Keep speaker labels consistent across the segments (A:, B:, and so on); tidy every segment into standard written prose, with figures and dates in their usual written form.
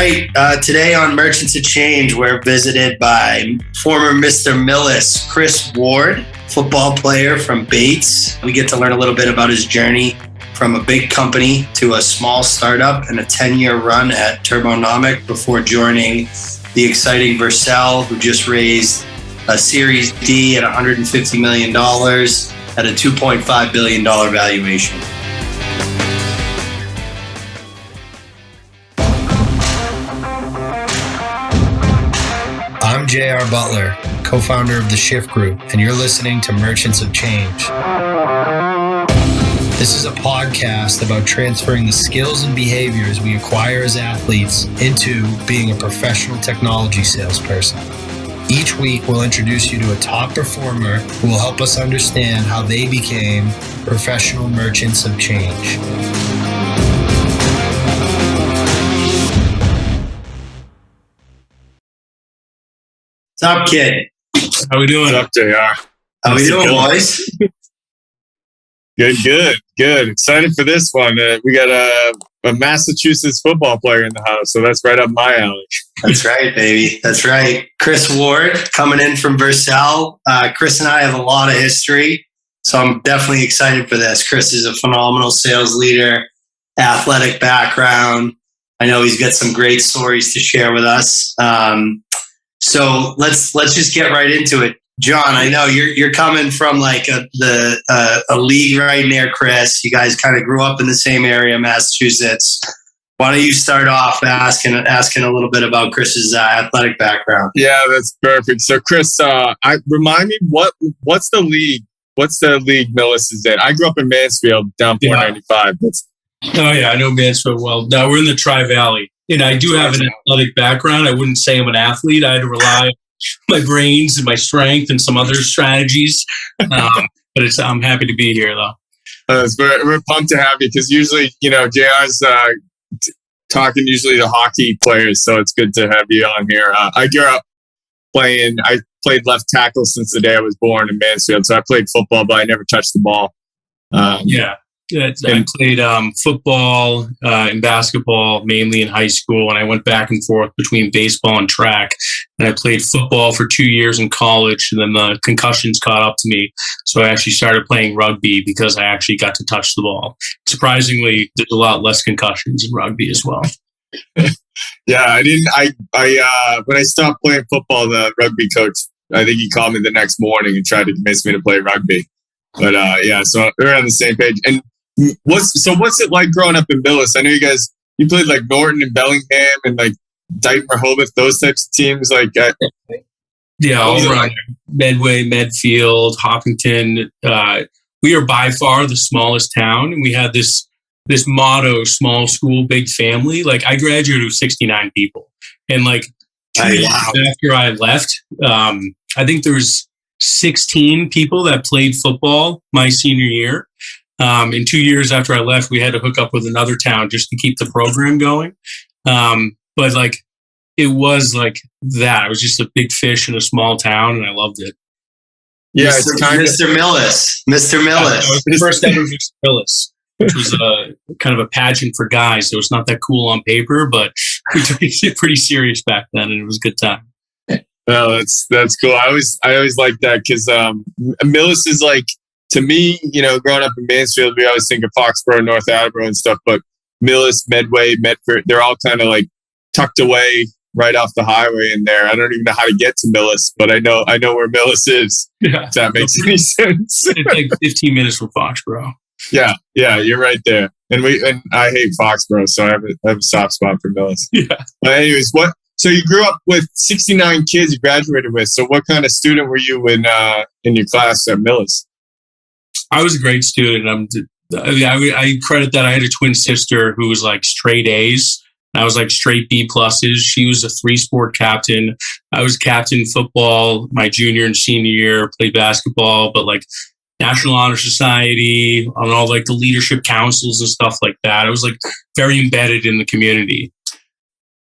A: right. Today on Merchants of Change, we're visited by former Mr. Millis, Chris Ward, football player from Bates. We get to learn a little bit about his journey from a big company to a small startup and a 10-year run at Turbonomics before joining the exciting Vercel, who just raised a Series D at $150 million at a $2.5 billion valuation. I'm J.R. Butler, co-founder of the Shift Group, and you're listening to Merchants of Change. This is a podcast about transferring the skills and behaviors we acquire as athletes into being a professional technology salesperson. Each week, we'll introduce you to a top performer who will help us understand how they became professional merchants of change. What's up, kid?
B: How we doing?
C: What's up, JR?
A: How we doing, boys?
C: Good. Excited for this one. We got a Massachusetts football player in the house, so that's right up my alley.
A: That's right, baby. That's right. Chris Ward coming in from Vercel. Chris and I have a lot of history, so I'm definitely excited for this. Chris is a phenomenal sales leader, athletic background. I know he's got some great stories to share with us. So let's just get right into it. John, I know you're coming from like a league right near Chris. You guys kind of grew up in the same area, Massachusetts. Why don't you start off asking a little bit about Chris's athletic background?
C: Yeah, that's perfect. So, Chris, remind me what's the league? What's the league Millis is in? I grew up in Mansfield, down 495.
B: Oh yeah, I know Mansfield well. No, we're in the Tri-Valley. And I do have an athletic background. I wouldn't say I'm an athlete. I had to rely on my brains and my strength and some other strategies. But I'm happy to be here, though.
C: We're pumped to have you because usually, JR's talking usually to hockey players, so it's good to have you on here. I grew up I played left tackle since the day I was born in Mansfield, so I played football, but I never touched the ball.
B: I played football and basketball mainly in high school, and I went back and forth between baseball and track. And I played football for 2 years in college, and then the concussions caught up to me. So I actually started playing rugby because I actually got to touch the ball. Surprisingly, there's a lot less concussions in rugby as well.
C: Yeah, I didn't. When I stopped playing football, the rugby coach, I think he called me the next morning and tried to convince me to play rugby. But so we're on the same page. And what's it like growing up in Millis? I know you played like Norton and Bellingham and like Dighton, Rehoboth, those types of teams. Like,
B: all around Medway, Medfield, Hopkinton. We are by far the smallest town, and we had this motto: small school, big family. Like, I graduated with 69 people, and like 2 years after I left, I think there was 16 people that played football my senior year. And 2 years after I left, we had to hook up with another town just to keep the program going. But like, it was like that. It was just a big fish in a small town, and I loved it.
C: Yeah,
A: Mr. Millis. Mr. Millis.
B: It was the first ever Mr. Millis, which was kind of a pageant for guys. So it's not that cool on paper, but we took it pretty serious back then, and it was a good time.
C: No, that's cool. I always like that because Millis is like, to me, growing up in Mansfield, we always think of Foxborough, North Attleboro and stuff, but Millis, Medway, Medford, they're all kind of like tucked away right off the highway in there. I don't even know how to get to Millis, but I know where Millis is. Yeah. If that makes any sense.
B: It takes 15 minutes from Foxborough.
C: Yeah, you're right there. And I hate Foxborough, so I have a soft spot for Millis.
B: Yeah.
C: But anyways, so you grew up with 69 kids you graduated with. So what kind of student were you in your class at Millis?
B: I was a great student. I credit that I had a twin sister who was like straight A's. I was like straight B pluses. She was a 3-sport captain. I was captain football my junior and senior year, played basketball, but like National Honor Society, on all like the leadership councils and stuff like that. I was like very embedded in the community.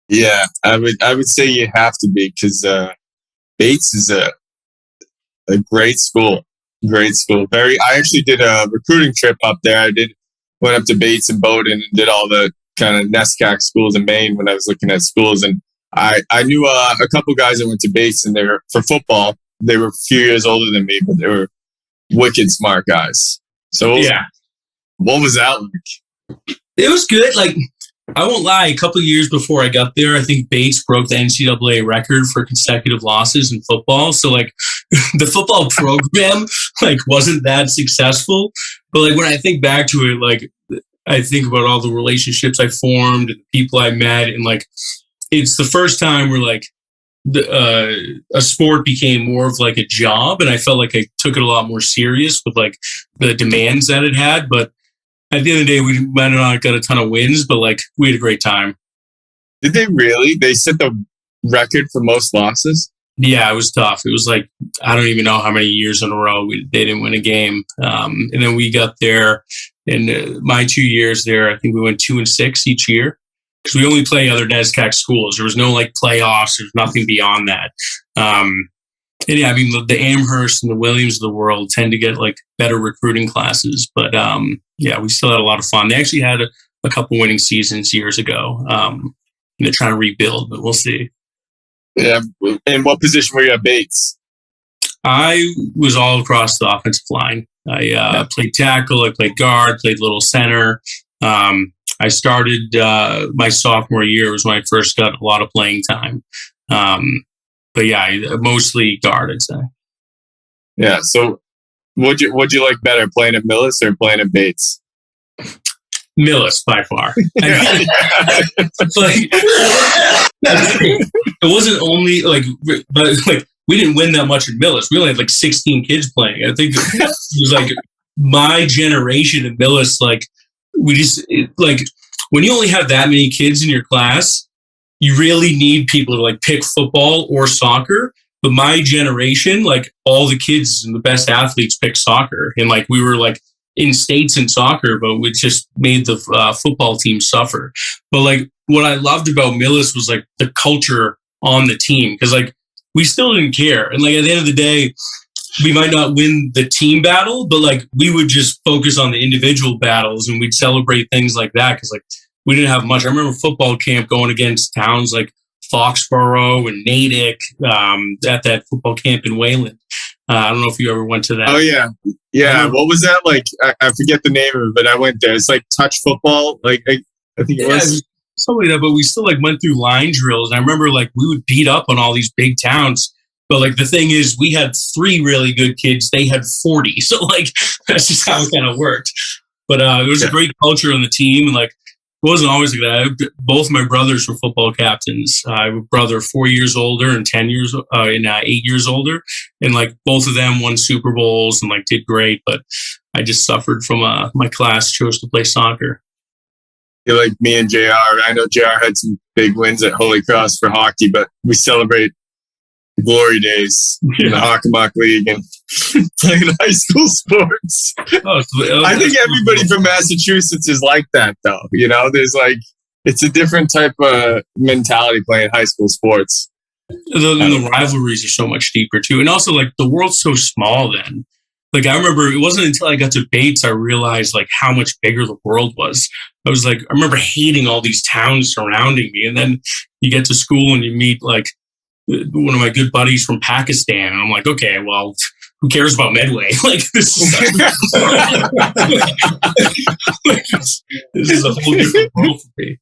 C: Yeah, I would say you have to be because Bates is a great school. Great school. I actually did a recruiting trip up there. Went up to Bates and Bowdoin and did all the kind of NESCAC schools in Maine when I was looking at schools. And I knew a couple guys that went to Bates, and they were, for football, they were a few years older than me, but they were wicked smart guys. So what was that like?
B: It was good. Like, I won't lie, a couple of years before I got there, I think Bates broke the NCAA record for consecutive losses in football. So like the football program like wasn't that successful. But like when I think back to it, like I think about all the relationships I formed, the people I met, and like it's the first time where like a sport became more of like a job, and I felt like I took it a lot more serious with like the demands that it had. But at the end of the day, we might not got a ton of wins, but like we had a great time.
C: Did they really? They set the record for most losses?
B: Yeah, it was tough. It was like, I don't even know how many years in a row they didn't win a game. And then we got there in my 2 years there. I think we went 2-6 each year because we only play other NESCAC schools. There was no like playoffs. There's nothing beyond that. And yeah, I mean, the Amherst and the Williams of the world tend to get like better recruiting classes. But yeah, we still had a lot of fun. They actually had a couple winning seasons years ago. They're trying to rebuild, but we'll see.
C: Yeah. And what position were you at Bates?
B: I was all across the offensive line. I played tackle, I played guard, played little center. I started my sophomore year was when I first got a lot of playing time. But yeah, mostly guard, I'd say.
C: Yeah. So what'd you like better, playing at Millis or playing at Bates?
B: Millis by far. It wasn't only like, but like we didn't win that much at Millis. We only had like 16 kids playing. I think it was like my generation at Millis. Like like when you only have that many kids in your class, you really need people to like pick football or soccer. But my generation, like all the kids and the best athletes pick soccer, and like we were like in states in soccer, but we just made the football team suffer. But like what I loved about Millis was like the culture on the team, because like we still didn't care, and like at the end of the day, we might not win the team battle, but like we would just focus on the individual battles, and we'd celebrate things like that because like we didn't have much. I remember football camp going against towns like Foxborough and Natick at that football camp in Wayland. I don't know if you ever went to that.
C: Oh, yeah. Yeah. What was that like? I forget the name of it, but I went there. It's like touch football. Like, I think it was
B: something like that, but we still like went through line drills. And I remember like we would beat up on all these big towns. But like the thing is, we had 3 really good kids. They had 40. So like that's just how it kind of worked. But it was a great culture on the team. And like it wasn't always like that. Both my brothers were football captains. I have a brother 4 years older and 8 years older. And like both of them won Super Bowls and like did great. But I just suffered from my class chose to play soccer.
C: You're like me and JR. I know JR had some big wins at Holy Cross for hockey, but we celebrate glory days in the Hockomock League and playing high school sports. I think everybody from Massachusetts is like that, though. You know, there's like, it's a different type of mentality playing high school sports.
B: The rivalries are so much deeper, too. And also, like, the world's so small then. Like, I remember it wasn't until I got to Bates I realized, like, how much bigger the world was. I was like, I remember hating all these towns surrounding me. And then you get to school and you meet, like, one of my good buddies from Pakistan. And I'm like, okay, well, who cares about Medway? Like, this is a whole different world for me.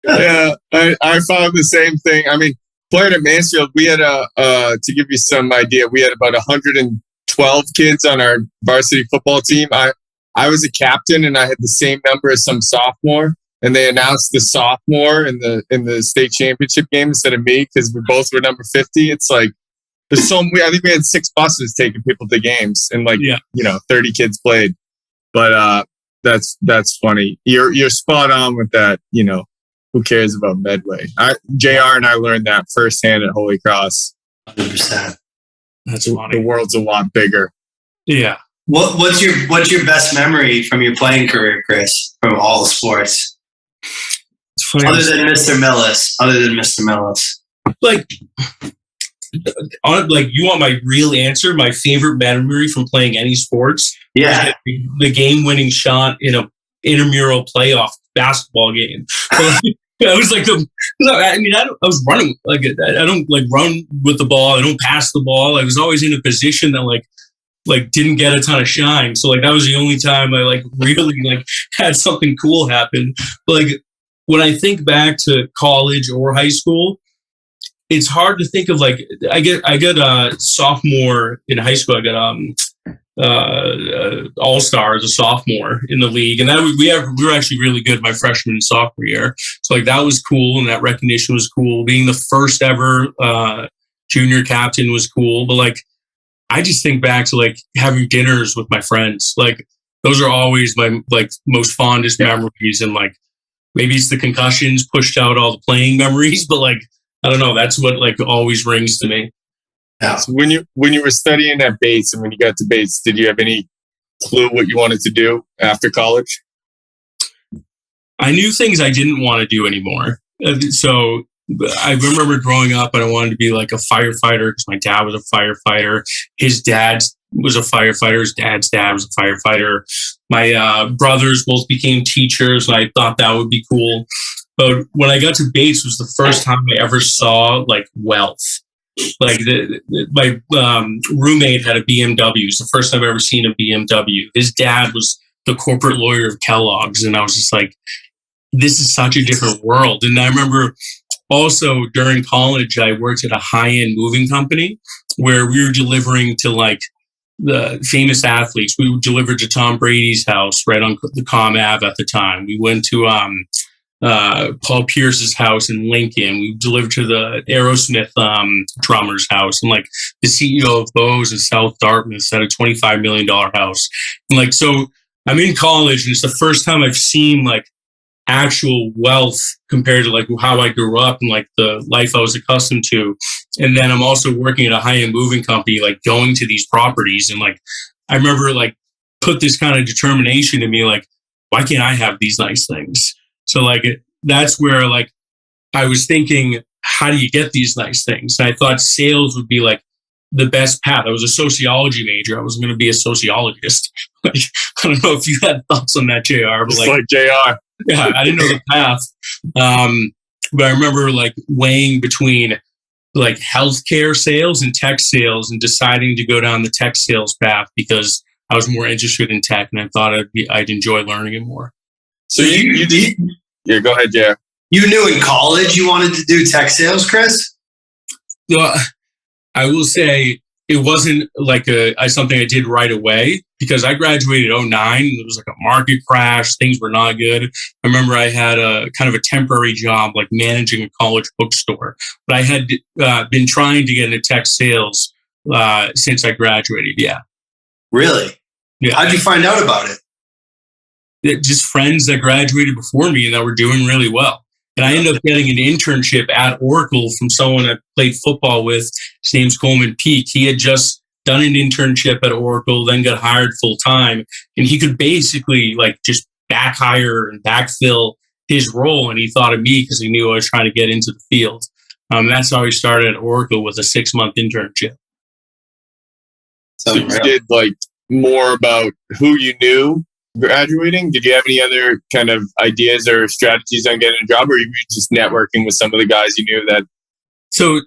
C: Yeah, I found the same thing. I mean, playing at Mansfield, we had to give you some idea, we had about 112 kids on our varsity football team. I was a captain and I had the same number as some sophomore. And they announced the sophomore in the state championship game instead of me because we both were number 50. It's like there's I think we had 6 buses taking people to games and 30 kids played. But that's funny. You're spot on with that. You know, who cares about Medway? JR and I learned that firsthand at Holy Cross.
A: 100%.
B: That's funny.
C: The world's a lot bigger.
B: Yeah.
A: What's your best memory from your playing career, Chris? From all the sports? Other than Mr. Millis. Like
B: you want my real answer? My favorite memory from playing any sports?
A: Yeah.
B: The game-winning shot in a intramural playoff basketball game. I was like, I was running like I don't like run with the ball. I don't pass the ball. I was always in a position that like didn't get a ton of shine. So like that was the only time I like really like had something cool happen. But like when I think back to college or high school, it's hard to think of like I got sophomore in high school. I got all-star as a sophomore in the league, and that we were actually really good my freshman and sophomore year. So like that was cool, and that recognition was cool. Being the first ever junior captain was cool. But like I just think back to like having dinners with my friends. Like those are always my like most fondest memories, and like maybe it's the concussions pushed out all the playing memories, but like I don't know, that's what like always rings to me.
C: Yeah. So when you were studying at Bates and when you got to Bates, did you have any clue what you wanted to do after college?
B: I knew things I didn't want to do anymore. So I remember growing up and I wanted to be like a firefighter because my dad was a firefighter. His dad was a firefighter. His dad's dad was a firefighter. My brothers both became teachers, and I thought that would be cool. But when I got to Bates, was the first time I ever saw like wealth. Like my roommate had a BMW. It was the first time I've ever seen a BMW. His dad was the corporate lawyer of Kellogg's, and I was just like, this is such a different world. And I remember also during college, I worked at a high-end moving company where we were delivering to like the famous athletes. We delivered to Tom Brady's house right on the Com Ave at the time. We went to Paul Pierce's house in Lincoln. We delivered to the Aerosmith drummer's house, and like the CEO of Bose in South Dartmouth had a $25 million house. And like, so I'm in college, and it's the first time I've seen like actual wealth compared to like how I grew up and like the life I was accustomed to. And then I'm also working at a high-end moving company, like going to these properties. And like, I remember like put this kind of determination in me, like, why can't I have these nice things? So like, that's where like, I was thinking, how do you get these nice things? And I thought sales would be like the best path. I was a sociology major. I was going to be a sociologist. Like, I don't know if you had thoughts on that, JR, but like
C: JR.
B: Yeah, I didn't know the path. But I remember like weighing between like healthcare sales and tech sales and deciding to go down the tech sales path because I was more interested in tech and I thought I'd enjoy learning it more.
C: So you did? Yeah, go ahead, JR.
A: You knew in college you wanted to do tech sales, Chris?
B: I will say it wasn't like something I did right away because I graduated in 2009. It was like a market crash. Things were not good. I remember I had a kind of a temporary job, like managing a college bookstore. But I had been trying to get into tech sales since I graduated. Yeah.
A: Really?
B: Yeah.
A: How'd you find out about it?
B: Just friends that graduated before me and that were doing really well. And I ended up getting an internship at Oracle from someone I played football with. His name's Coleman Peak. He had just done an internship at Oracle, then got hired full time. And he could basically like just back hire and backfill his role. And he thought of me because he knew I was trying to get into the field. That's how he started at Oracle with a 6-month internship.
C: So you did like more about who you knew graduating. Did you have any other kind of ideas or strategies on getting a job, or were you just networking with some of the guys you knew that? So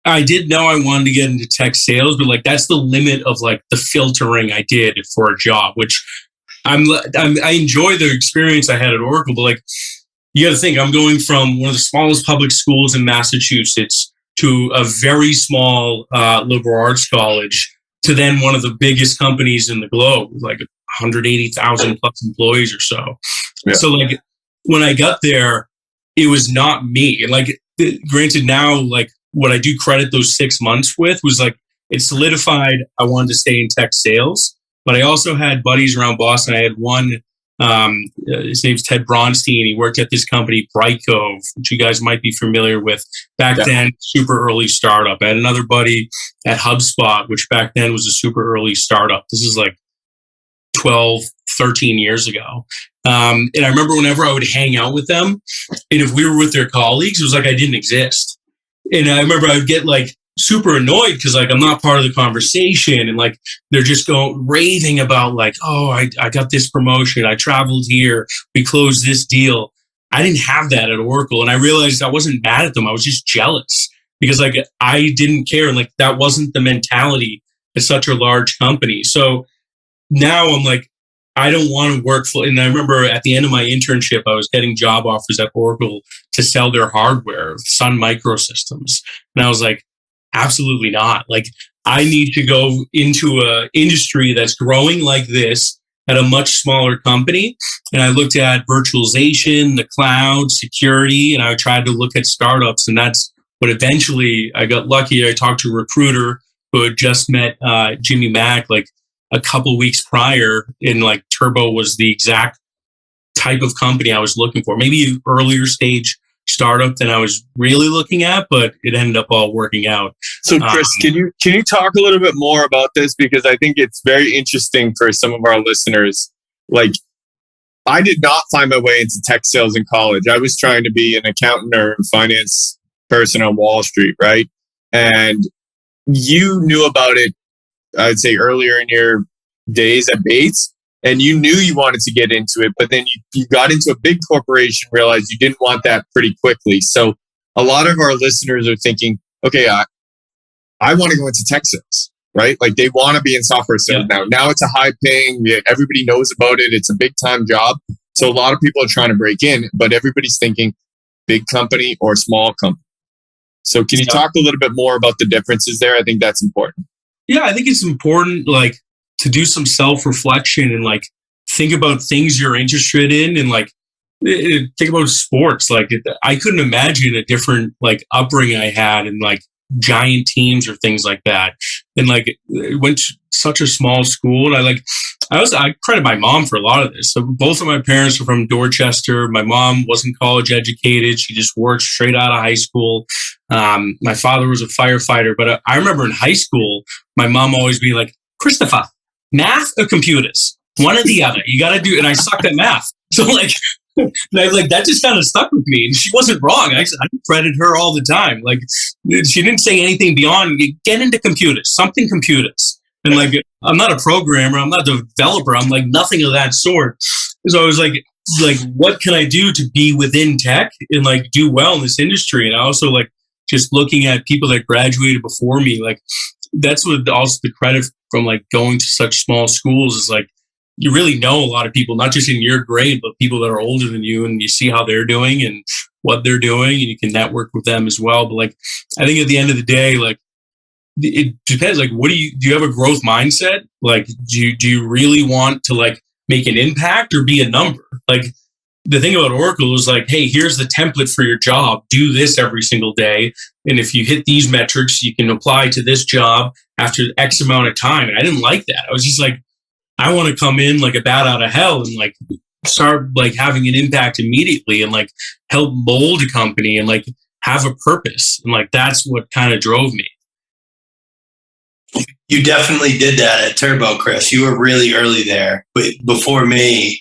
B: I did know I wanted to get into tech sales, but like that's the limit of like the filtering I did for a job, which I enjoy the experience I had at Oracle, but like you got to think I'm going from one of the smallest public schools in Massachusetts to a very small liberal arts college to then one of the biggest companies in the globe, like 180,000 plus employees or so. Yeah. So like when I got there, it was not me. And like, granted now, like what I do credit those 6 months with was like, it solidified I wanted to stay in tech sales, but I also had buddies around Boston. I had one, his name's Ted Bronstein. He worked at this company, Brightcove, which you guys might be familiar with. Back then, super early startup. I had another buddy at HubSpot, which back then was a super early startup. This is like 12, 13 years ago. And I remember whenever I would hang out with them, and if we were with their colleagues, it was like I didn't exist. And I remember I would get like super annoyed because like I'm not part of the conversation, and like they're just going raving about like, oh, I got this promotion, I traveled here, we closed this deal. I didn't have that at Oracle, and I realized I wasn't mad at them. I was just jealous because like I didn't care, and like that wasn't the mentality at such a large company. So now I'm like, I don't want to work for, and I remember at the end of my internship, I was getting job offers at Oracle to sell their hardware, Sun Microsystems. And I was like, absolutely not. Like, I need to go into a industry that's growing like this at a much smaller company. And I looked at virtualization, the cloud, security, and I tried to look at startups. And that's what eventually I got lucky. I talked to a recruiter who had just met Jimmy Mack, like, a couple weeks prior, and like Turbo was the exact type of company I was looking for. Maybe an earlier stage startup than I was really looking at, but it ended up all working out.
C: So Chris, can you talk a little bit more about this? Because I think it's very interesting for some of our listeners. Like, I did not find my way into tech sales in college. I was trying to be an accountant or finance person on Wall Street, right? And you knew about it, I'd say, earlier in your days at Bates, and you knew you wanted to get into it, but then you got into a big corporation, realized you didn't want that pretty quickly. So a lot of our listeners are thinking, okay, I want to go into tech sales, right? Like they want to be in software sales now. Now it's a high paying, everybody knows about it. It's a big time job. So a lot of people are trying to break in, but everybody's thinking big company or small company. So can you talk a little bit more about the differences there? I think that's important.
B: Yeah, I think it's important, like, to do some self-reflection and like think about things you're interested in, and like think about sports. Like, I couldn't imagine a different like upbringing I had and like giant teams or things like that. And like it went to such a small school, and I credit my mom for a lot of this. So both of my parents are from Dorchester. My mom wasn't college educated; she just worked straight out of high school. My father was a firefighter, but I remember in high school, my mom always being like, Christopher, math or computers? One or the other. You got to do, and I sucked at math. So like that just kind of stuck with me. And she wasn't wrong. I credit her all the time. Like, she didn't say anything beyond get into computers, something computers. And like, I'm not a programmer, I'm not a developer, I'm like nothing of that sort. So I was like, what can I do to be within tech and like do well in this industry? And I also like just looking at people that graduated before me, like that's what also the credit from like going to such small schools is like, you really know a lot of people, not just in your grade, but people that are older than you, and you see how they're doing and what they're doing, and you can network with them as well. But like, I think at the end of the day, like, it depends. Like, do you have a growth mindset? Like, do you really want to like make an impact or be a number? Like, the thing about Oracle is like, hey, here's the template for your job. Do this every single day. And if you hit these metrics, you can apply to this job after X amount of time. And I didn't like that. I was just like, I want to come in like a bat out of hell and like start like having an impact immediately and like help mold a company and like have a purpose. And like, that's what kind of drove me.
A: You definitely did that at Turbo, Chris. You were really early there. But before me,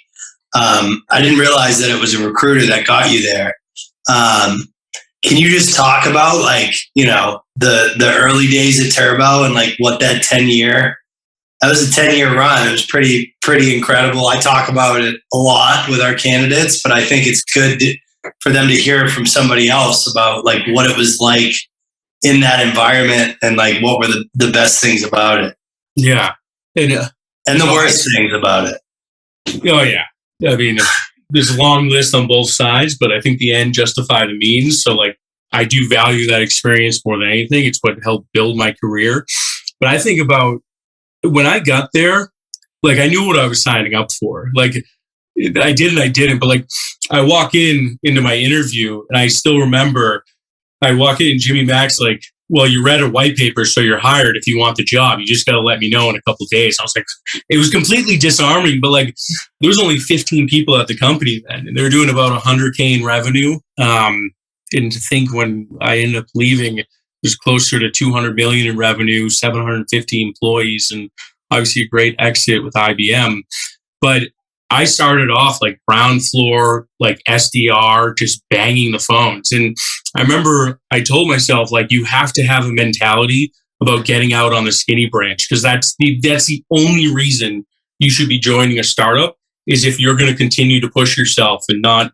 A: I didn't realize that it was a recruiter that got you there. Can you just talk about like, you know, the early days at Turbo and like what that was a 10-year run. It was pretty incredible. I talk about it a lot with our candidates, but I think it's good for them to hear from somebody else about like what it was like in that environment and like what were the best things about it.
B: Yeah.
A: And the worst things about it.
B: Oh yeah. I mean, there's a long list on both sides, but I think the end justified the means. So like, I do value that experience more than anything. It's what helped build my career. But I think about when I got there, like I knew what I was signing up for. Like I did and I didn't, but like I walk into my interview and I still remember I walk in and Jimmy Mack's like, well, you read a white paper, so you're hired if you want the job. You just got to let me know in a couple of days. I was like, it was completely disarming, but like there was only 15 people at the company then, and they were doing about $100K in revenue. And to think when I ended up leaving, it was closer to 200 million in revenue, 750 employees, and obviously a great exit with IBM. But I started off like ground floor, like SDR, just banging the phones. And I remember I told myself, like, you have to have a mentality about getting out on the skinny branch, because that's the only reason you should be joining a startup, is if you're going to continue to push yourself and not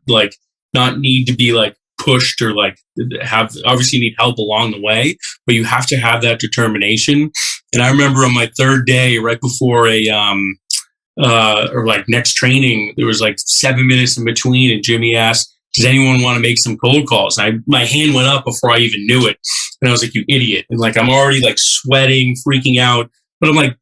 B: need to be like pushed, or like have, obviously need help along the way, but you have to have that determination. And I remember on my third day, right before or like next training, there was like 7 minutes in between, and Jimmy asked, does anyone want to make some cold calls? And my hand went up before I even knew it. And I was like, you idiot. And like, I'm already like sweating, freaking out, but I'm like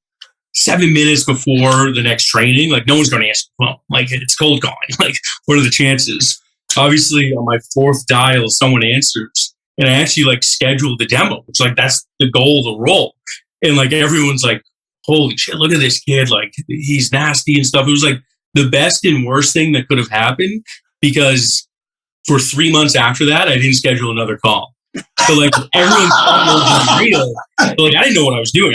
B: 7 minutes before the next training, like no one's going to answer the phone. Like, it's cold calling. Like, what are the chances? Obviously on my fourth dial, someone answers, and I actually like scheduled the demo. It's like, that's the goal of the role. And like, everyone's like, holy shit, look at this kid. Like, he's nasty and stuff. It was like the best and worst thing that could have happened, because for 3 months after that, I didn't schedule another call. So like, everyone thought it was real. So like, I didn't know what I was doing.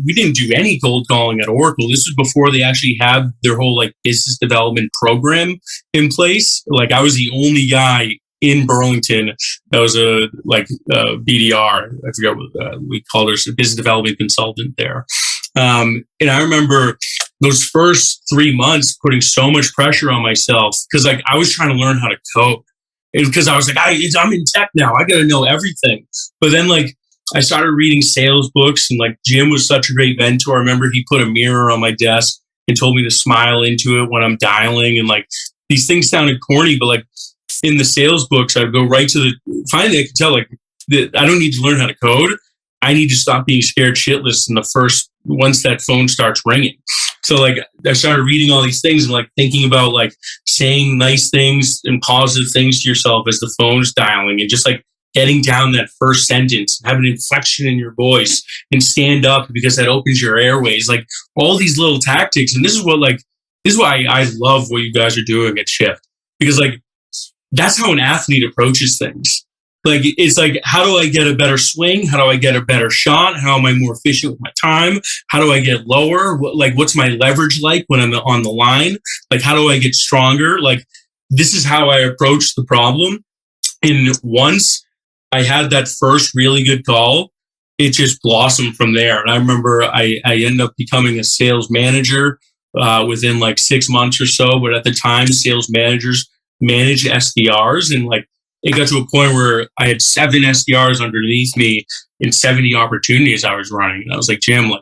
B: We didn't do any cold calling at Oracle. This was before they actually had their whole like business development program in place. Like, I was the only guy in Burlington that was a BDR. I forgot what we called her, a business development consultant there. And I remember those first 3 months putting so much pressure on myself, because like I was trying to learn how to code, because I was like, I'm in tech now, I got to know everything. But then like I started reading sales books, and like Jim was such a great mentor. I remember he put a mirror on my desk and told me to smile into it when I'm dialing. And like, these things sounded corny, but like in the sales books, I'd go right to finally I could tell like that I don't need to learn how to code. I need to stop being scared shitless once that phone starts ringing. So like, I started reading all these things and like thinking about like saying nice things and positive things to yourself as the phone's dialing, and just like getting down that first sentence, have an inflection in your voice, and stand up, because that opens your airways. Like, all these little tactics. And this is why I love what you guys are doing at Shift, because like, that's how an athlete approaches things. Like, it's like, how do I get a better swing? How do I get a better shot? How am I more efficient with my time? How do I get lower? What's my leverage like when I'm on the line? Like, how do I get stronger? Like, this is how I approach the problem. And once I had that first really good call, it just blossomed from there. And I remember I ended up becoming a sales manager within like 6 months or so. But at the time, sales managers manage SDRs, and like, it got to a point where I had 7 SDRs underneath me and 70 opportunities I was running. And I was like, Jim, like,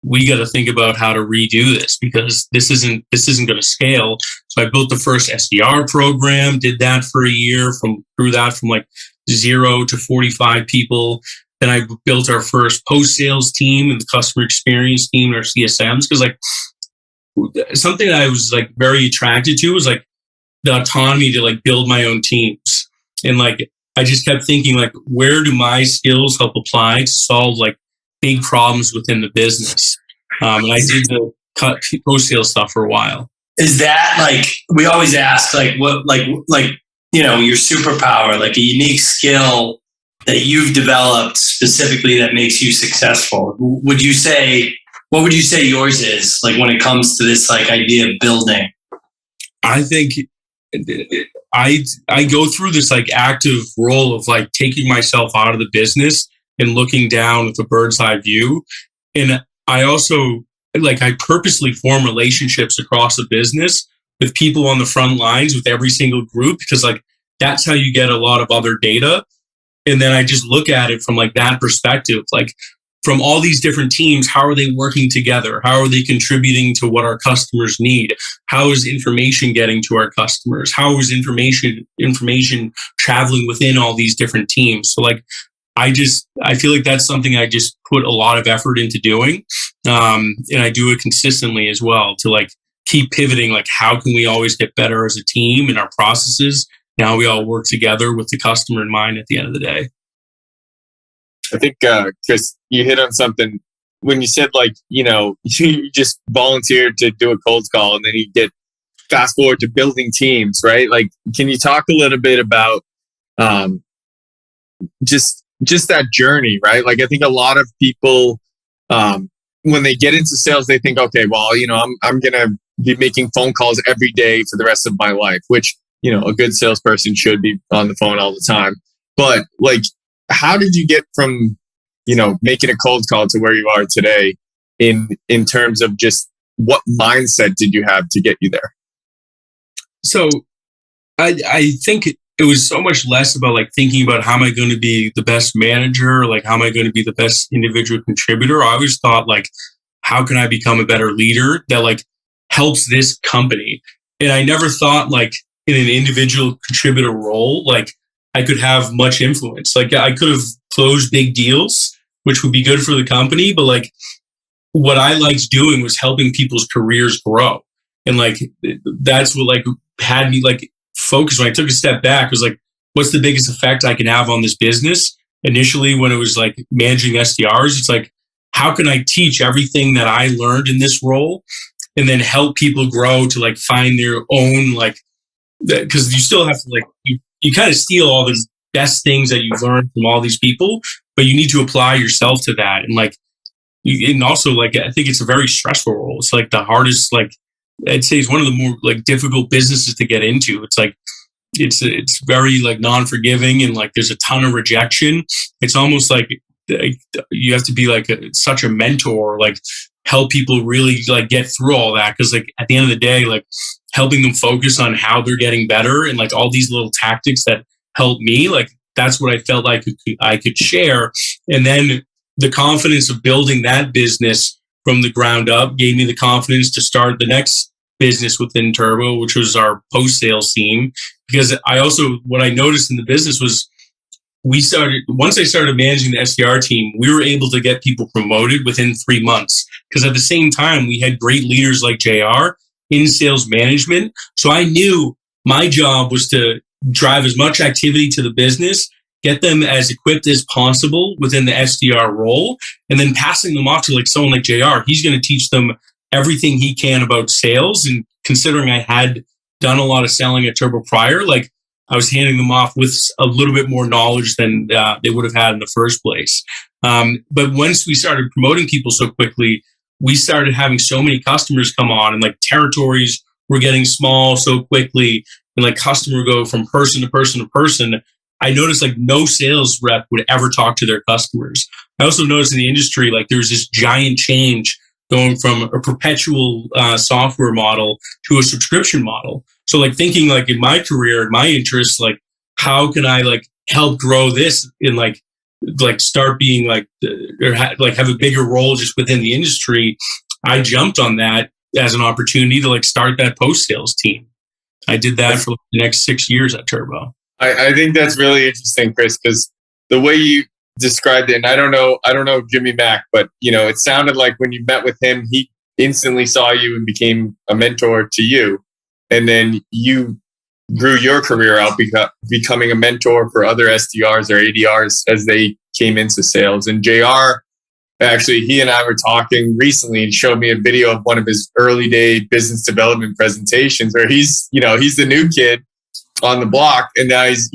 B: we got to think about how to redo this, because this isn't going to scale. So I built the first SDR program, did that for a year, grew that from like 0 to 45 people. Then I built our first post-sales team and the customer experience team, our CSMs. Because like, something that I was like very attracted to was like the autonomy to like build my own teams. And like, I just kept thinking, like, where do my skills help apply to solve like big problems within the business? And I did the post-sales stuff for a while.
A: Is that like, we always ask, like, what, you know, your superpower, like a unique skill that you've developed specifically that makes you successful? What would you say yours is, like, when it comes to this like idea of building?
B: I think I go through this like active role of like taking myself out of the business and looking down with a bird's eye view. And I also I purposely form relationships across the business with people on the front lines with every single group, because like, that's how you get a lot of other data. And then I just look at it from like that perspective, like, from all these different teams, how are they working together? How are they contributing to what our customers need? How is information getting to our customers? How is information traveling within all these different teams? So like, I feel like that's something I just put a lot of effort into doing. And I do it consistently as well, to like keep pivoting, like, how can we always get better as a team in our processes? Now we all work together with the customer in mind at the end of the day.
C: I think, Chris, you hit on something when you said, like, you know, you just volunteered to do a cold call, and then you get fast forward to building teams, right? Like, can you talk a little bit about just that journey, right? Like, I think a lot of people, when they get into sales, they think, okay, well, you know, I'm gonna be making phone calls every day for the rest of my life, which, you know, a good salesperson should be on the phone all the time. But like, how did you get from, you know, making a cold call to where you are today in terms of just what mindset did you have to get you there?
B: So I think it was so much less about like thinking about how am I going to be the best manager, like how am I going to be the best individual contributor. I always thought like, how can I become a better leader that like helps this company? And I never thought like in an individual contributor role, like I could have much influence. Like I could have closed big deals, which would be good for the company. But like what I liked doing was helping people's careers grow. And like, that's what like had me like focused when I took a step back was like, what's the biggest effect I can have on this business? Initially, when it was like managing SDRs, it's like, how can I teach everything that I learned in this role and then help people grow to like find their own, like, because you still have to like, you kind of steal all the best things that you've learned from all these people, but you need to apply yourself to that. And like, and also like, I think it's a very stressful role. It's like the hardest, like, I'd say it's one of the more like difficult businesses to get into. It's like, it's very like non-forgiving and like there's a ton of rejection. It's almost like you have to be like such a mentor, like help people really like get through all that. Cause like at the end of the day, like helping them focus on how they're getting better and like all these little tactics that help me, like that's what I felt like I could share. And then the confidence of building that business from the ground up gave me the confidence to start the next business within Turbo, which was our post-sales team. Because I also, what I noticed in the business was once I started managing the SDR team, we were able to get people promoted within 3 months. Because at the same time, we had great leaders like JR in sales management. So I knew my job was to drive as much activity to the business, get them as equipped as possible within the SDR role, and then passing them off to like someone like JR. He's going to teach them everything he can about sales. And considering I had done a lot of selling at Turbo prior, like I was handing them off with a little bit more knowledge than they would have had in the first place. But once we started promoting people so quickly, we started having so many customers come on and like territories were getting small so quickly and like customer go from person to person to person. I noticed like no sales rep would ever talk to their customers. I also noticed in the industry, like there was this giant change going from a perpetual software model to a subscription model. So like thinking like in my career and my interests, like how can I like help grow this and like start being like, or have a bigger role just within the industry. I jumped on that as an opportunity to like start that post-sales team. I did that for the next 6 years at Turbo.
C: I think that's really interesting, Chris, because the way you described it, and I don't know Jimmy Mack, but you know, it sounded like when you met with him, he instantly saw you and became a mentor to you. And then you grew your career out, becoming a mentor for other SDRs or ADRs as they came into sales. And JR, actually, he and I were talking recently and showed me a video of one of his early day business development presentations where he's the new kid on the block, and now he's,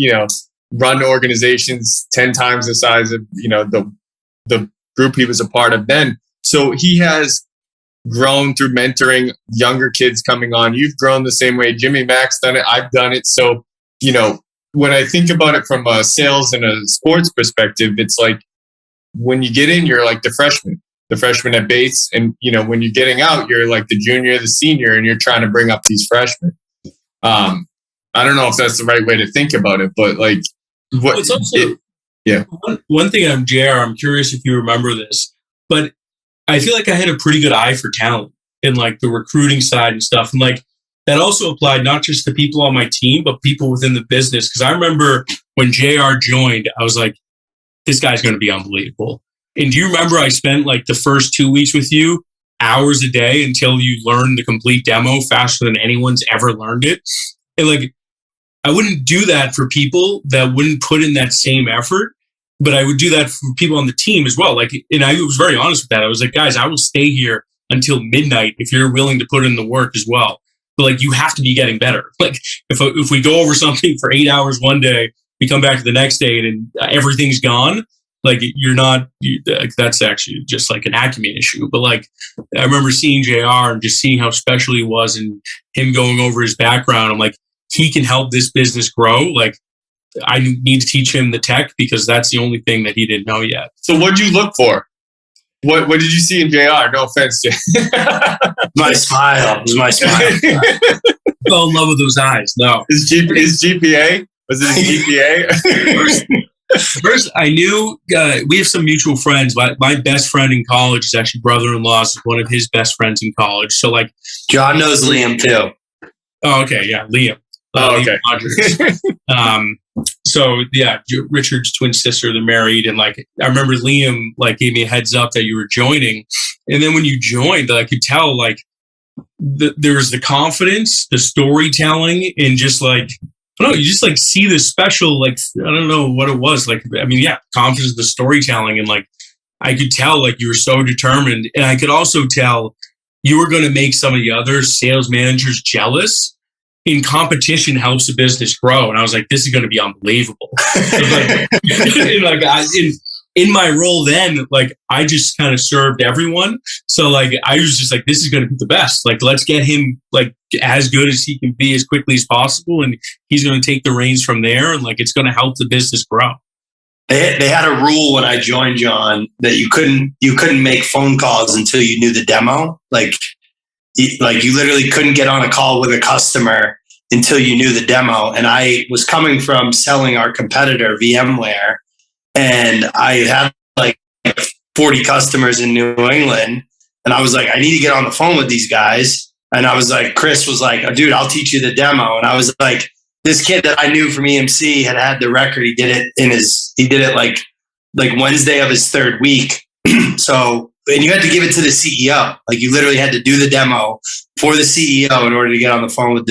C: run organizations 10 times the size of, the group he was a part of then. So he has grown through mentoring younger kids coming on. You've grown the same way. Jimmy Mack's done it. I've done it. So, when I think about it from a sales and a sports perspective, it's like when you get in, you're like the freshman at base. And, when you're getting out, you're like the junior, the senior, and you're trying to bring up these freshmen. I don't know if that's the right way to think about it, but like, what?
B: It's also, One thing on JR, I'm curious if you remember this, but I feel like I had a pretty good eye for talent in like the recruiting side and stuff. And like that also applied not just to people on my team, but people within the business. Cause I remember when JR joined, I was like, this guy's going to be unbelievable. And do you remember I spent like the first 2 weeks with you, hours a day until you learned the complete demo faster than anyone's ever learned it? And like, I wouldn't do that for people that wouldn't put in that same effort, but I would do that for people on the team as well. Like, and I was very honest with that. I was like, guys, I will stay here until midnight if you're willing to put in the work as well. But like, you have to be getting better. Like, if we go over something for 8 hours one day, we come back to the next day and everything's gone. like you're not, that's actually just like an acumen issue. But like, I remember seeing JR and just seeing how special he was and him going over his background. I'm like, he can help this business grow. Like, I need to teach him the tech because that's the only thing that he didn't know yet.
C: So what'd you look for? What did you see in JR? No offense, Jay.
A: My smile. It was my smile.
B: Fell in love with those eyes. No.
C: His GPA? Was it his GPA?
B: First, I knew we have some mutual friends. My best friend in college is actually brother-in-law is one of his best friends in college. So like,
A: John knows Liam too.
B: Oh, okay, yeah, Liam.
C: Okay.
B: Liam so yeah, Richard's twin sister, they're married, and like I remember Liam like gave me a heads up that you were joining, and then when you joined, I could tell like there was the confidence, the storytelling, and just like I don't know, you just like see the special, like I don't know what it was, like I mean, yeah, confidence, the storytelling, and like I could tell like you were so determined, and I could also tell you were going to make some of the other sales managers jealous. In competition helps the business grow. And I was like, this is going to be unbelievable. In my role then, like I just kind of served everyone. So like, I was just like, this is going to be the best. Like, let's get him like as good as he can be as quickly as possible. And he's going to take the reins from there. And like, it's going to help the business grow.
A: They had a rule when I joined, John, that you couldn't make phone calls until you knew the demo. Like you literally couldn't get on a call with a customer until you knew the demo. And I was coming from selling our competitor VMware, and I had like 40 customers in New England. And I was like, I need to get on the phone with these guys. And I was like, Chris was like, oh, dude, I'll teach you the demo. And I was like, this kid that I knew from EMC had the record. He did it like Wednesday of his third week. So, and you had to give it to the CEO. Like you literally had to do the demo for the CEO in order to get on the phone with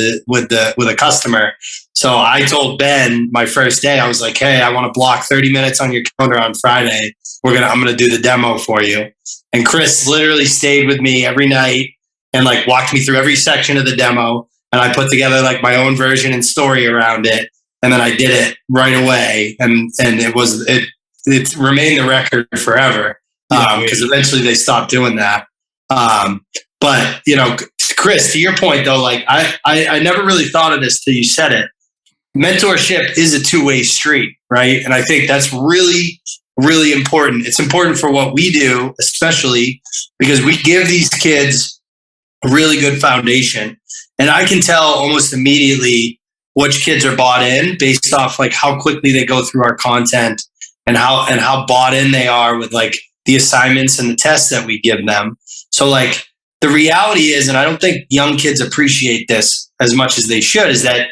A: a customer. So I told Ben my first day, I was like, hey, I want to block 30 minutes on your calendar on Friday. I'm going to do the demo for you. And Chris literally stayed with me every night and like walked me through every section of the demo. And I put together like my own version and story around it. And then I did it right away. And it remained the record forever. Because eventually they stopped doing that. But, you know, Chris, to your point, though, like I never really thought of this till you said it. Mentorship is a two-way street, right? And I think that's really, really important. It's important for what we do, especially because we give these kids a really good foundation. And I can tell almost immediately which kids are bought in based off like how quickly they go through our content and how bought in they are with like the assignments and the tests that we give them. So like the reality is, and I don't think young kids appreciate this as much as they should, is that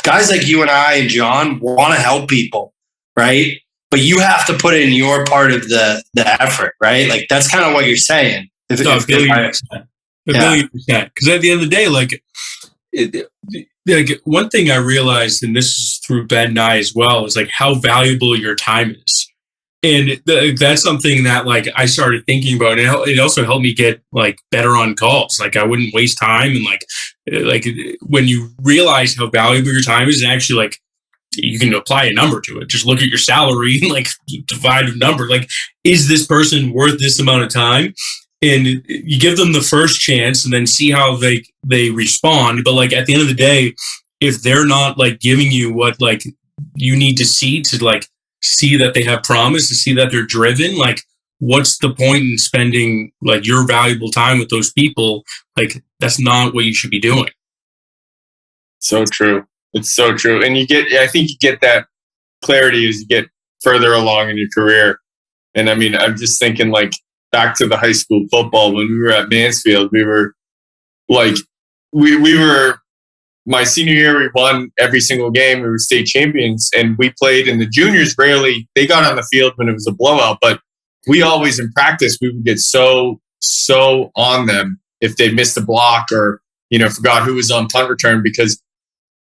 A: guys like you and I and John want to help people, right? But you have to put in your part of the effort, right? Like that's kind of what you're saying.
B: A billion percent. Because at the end of the day, like one thing I realized, and this is through Ben and I as well, is like how valuable your time is. And that's something that like I started thinking about. And it also helped me get like better on calls. Like I wouldn't waste time. And like when you realize how valuable your time is, and actually like you can apply a number to it. Just look at your salary and like divide a number. Like, is this person worth this amount of time? And you give them the first chance and then see how they respond. But like at the end of the day, if they're not like giving you what like you need to see that they have promise, to see that they're driven, like what's the point in spending like your valuable time with those people? Like that's not what you should be doing.
C: So true. It's so true. And I think you get that clarity as you get further along in your career. And I mean, I'm just thinking like back to the high school football when we were at Mansfield, we were like, we were, my senior year, we won every single game. We were state champions, and we played. And the juniors they got on the field when it was a blowout. But we always, in practice, we would get so on them if they missed a block or, forgot who was on punt return, because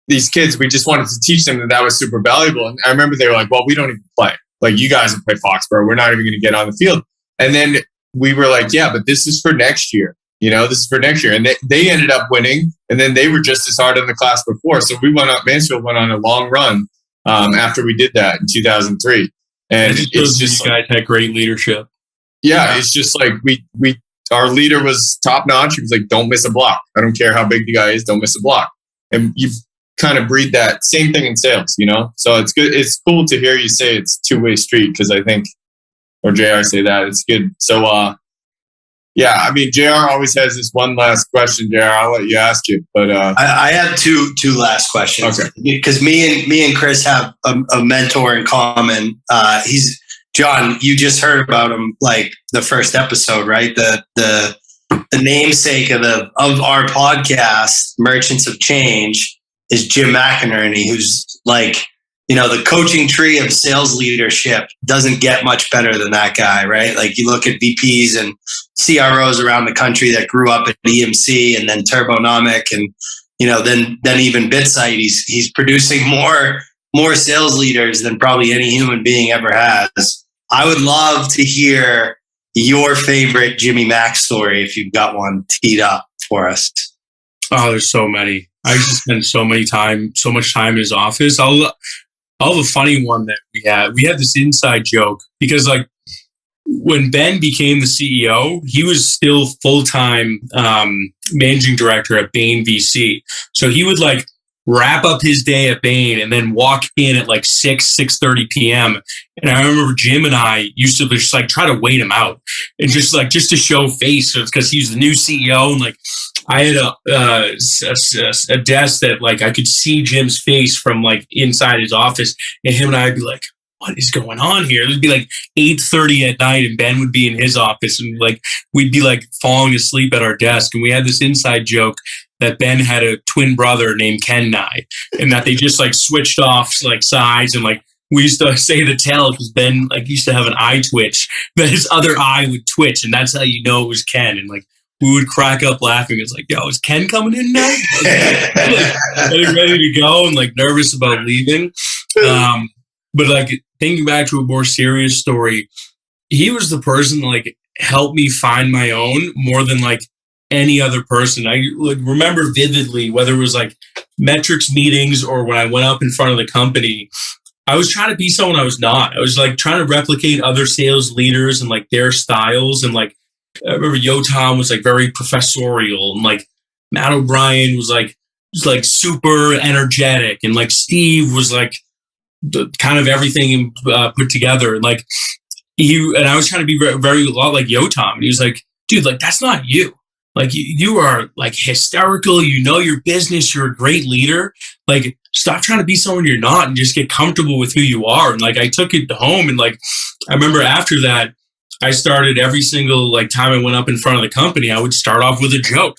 C: these kids, we just wanted to teach them that was super valuable. And I remember they were like, well, we don't even play. Like, you guys will play Foxborough. We're not even going to get on the field. And then we were like, yeah, but this is for next year. This is for next year. And they ended up winning. And then they were just as hard in the class before. So Mansfield went on a long run after we did that in 2003. And
B: it's just these guys had great leadership.
C: Yeah, it's just like our leader was top notch. He was like, don't miss a block. I don't care how big the guy is, don't miss a block. And you kind of breed that same thing in sales, you know? So it's good. It's cool to hear you say it's two-way street, because I think, or JR say that, it's good. So, yeah, I mean, JR always has this one last question, JR. I'll let you ask it. But
A: I have two last questions.
C: Okay.
A: Because me and Chris have a mentor in common. He's John. You just heard about him like the first episode, right? The namesake of our podcast, Merchants of Change, is Jim McInery, who's like, the coaching tree of sales leadership doesn't get much better than that guy, right? Like you look at VPs and CROs around the country that grew up at EMC and then Turbonomics and, then even BitSite, he's producing more sales leaders than probably any human being ever has. I would love to hear your favorite Jimmy Mack story if you've got one teed up for us.
B: Oh, there's so many. I used to spend so much time in his office. I'll have a funny one that we had. We had this inside joke because like when Ben became the CEO, he was still full-time managing director at Bain VC. So he would like wrap up his day at Bain and then walk in at like 6:30 p.m. And I remember Jim and I used to just like try to wait him out and just to show face because he was the new CEO. And like I had a desk that like I could see Jim's face from like inside his office, and him and I would be like, what is going on here? It would be like 8:30 at night and Ben would be in his office and like we'd be like falling asleep at our desk. And we had this inside joke that Ben had a twin brother named Ken Nye, and that they just like switched off like sides, and like we used to say the tell because Ben like used to have an eye twitch, that his other eye would twitch, and that's how you know it was Ken. And like we would crack up laughing. It's like, yo, is Ken coming in now? Like, ready to go and like nervous about leaving. But like thinking back to a more serious story, he was the person that like helped me find my own more than like any other person. I like remember vividly, whether it was like metrics meetings or when I went up in front of the company, I was trying to be someone I was not. I was like trying to replicate other sales leaders and like their styles. And like, I remember Yotam was like very professorial, and like Matt O'Brien was like super energetic, and like Steve was like the kind of everything put together. And like I was trying to be very a lot like Yotam, and he was like, dude, like that's not you. Like you are like hysterical. You know your business. You're a great leader. Like stop trying to be someone you're not and just get comfortable with who you are. And like I took it home, and like I remember after that, I started every single like time I went up in front of the company, I would start off with a joke.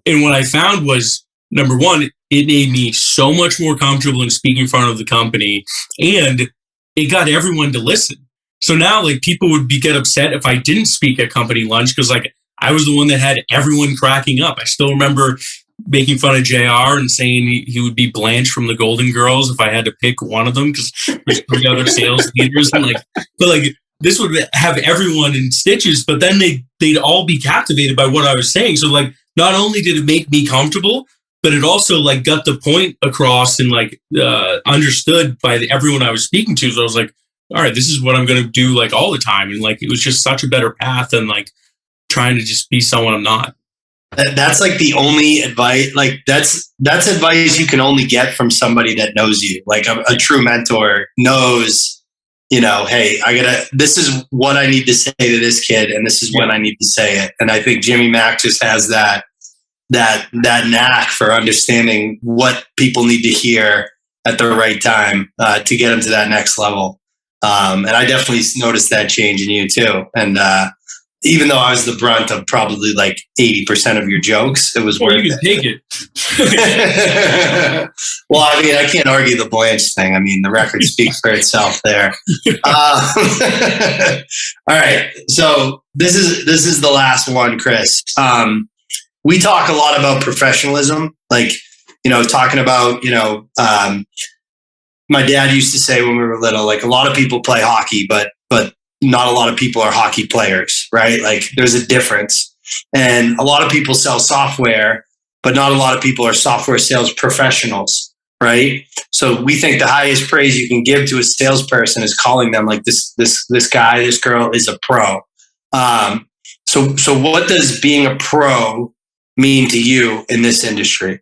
B: And what I found was, number one, it made me so much more comfortable in speaking in front of the company, and it got everyone to listen. So now like people would get upset if I didn't speak at company lunch because like I was the one that had everyone cracking up. I still remember making fun of JR and saying he would be Blanche from the Golden Girls if I had to pick one of them because there's 3 other sales leaders. And like, but like this would have everyone in stitches, but then they'd all be captivated by what I was saying. So like, not only did it make me comfortable, but it also like got the point across and like understood by everyone I was speaking to. So I was like, all right, this is what I'm going to do like all the time. And like, it was just such a better path than like trying to just be someone I'm not.
A: That's like the only advice, like that's advice you can only get from somebody that knows you. Like a true mentor knows, hey, this is what I need to say to this kid, and this is when I need to say it. And I think Jimmy Mack just has that knack for understanding what people need to hear at the right time to get them to that next level. And I definitely noticed that change in you too. And even though I was the brunt of probably like 80% of your jokes, it was worth it.
B: You can take it.
A: Well, I mean, I can't argue the Blanche thing. I mean, the record speaks for itself there. All right. So this is the last one, Chris. We talk a lot about professionalism, like, talking about, my dad used to say when we were little, like a lot of people play hockey, but not a lot of people are hockey players, right? Like there's a difference. And a lot of people sell software, but not a lot of people are software sales professionals. right? So we think the highest praise you can give to a salesperson is calling them like this guy, this girl is a pro. So what does being a pro mean to you in this industry?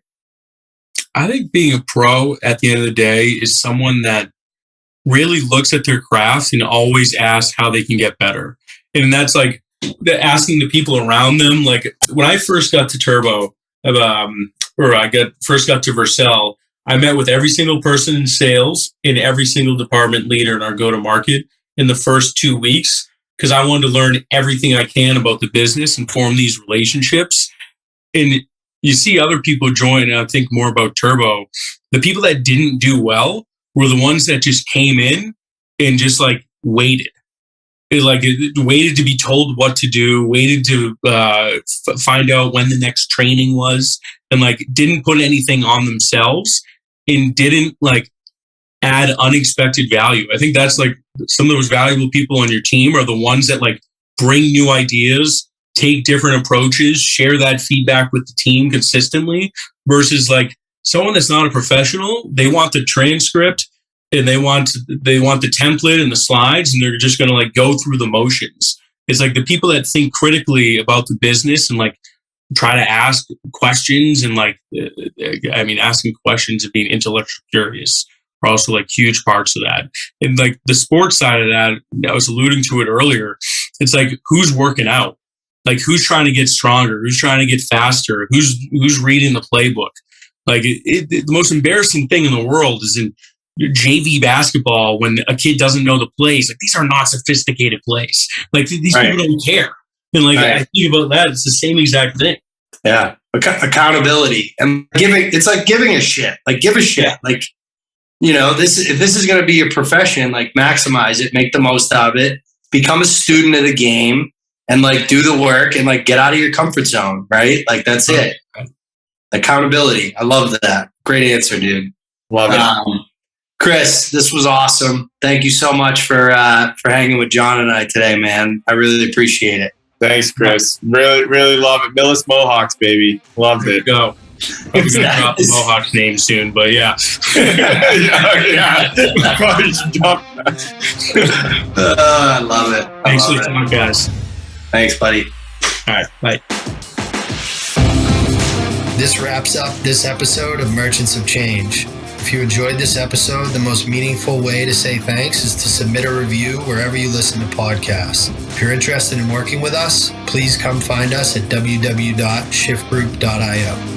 B: I think being a pro at the end of the day is someone that really looks at their craft and always asks how they can get better. And that's like asking the people around them. Like when I first got to Turbo, first got to Vercel, I met with every single person in sales and every single department leader in our go-to-market in the first 2 weeks, because I wanted to learn everything I can about the business and form these relationships. And you see other people join, and I think more about Turbo. The people that didn't do well were the ones that just came in and just like waited. Waited to be told what to do, waited to find out when the next training was, and like didn't put anything on themselves and didn't like add unexpected value. I think that's like some of those valuable people on your team are the ones that like bring new ideas, take different approaches, share that feedback with the team consistently, versus like someone that's not a professional. They want the transcript and they want the template and the slides, and they're just going to like go through the motions. It's like the people that think critically about the business and like try to ask questions and like, asking questions and being intellectually curious are also like huge parts of that. And like the sports side of that, I was alluding to it earlier. It's like, who's working out? Like who's trying to get stronger? Who's trying to get faster? Who's reading the playbook? Like the most embarrassing thing in the world is in JV basketball when a kid doesn't know the plays. Like these are not sophisticated plays. Like these people don't care. And like I think about that, it's the same exact thing.
A: Yeah, accountability and giving. It's like giving a shit. Like give a shit. Like if this is going to be your profession, like maximize it, make the most of it, become a student of the game, and like do the work and like get out of your comfort zone. Right? Like that's it. Accountability. I love that. Great answer, dude.
C: Love it.
A: Chris, this was awesome. Thank you so much for hanging with John and I today, man. I really appreciate it.
C: Thanks, Chris. Really, really love it. Millis Mohawks, baby. Loved it.
B: Go. I'm going to drop the Mohawks name soon, but yeah.
C: Probably should drop that.
A: I love it.
B: Thanks for the time, guys.
A: Thanks, buddy.
B: All right. Bye.
D: This wraps up this episode of Merchants of Change. If you enjoyed this episode, the most meaningful way to say thanks is to submit a review wherever you listen to podcasts. If you're interested in working with us, please come find us at www.shiftgroup.io.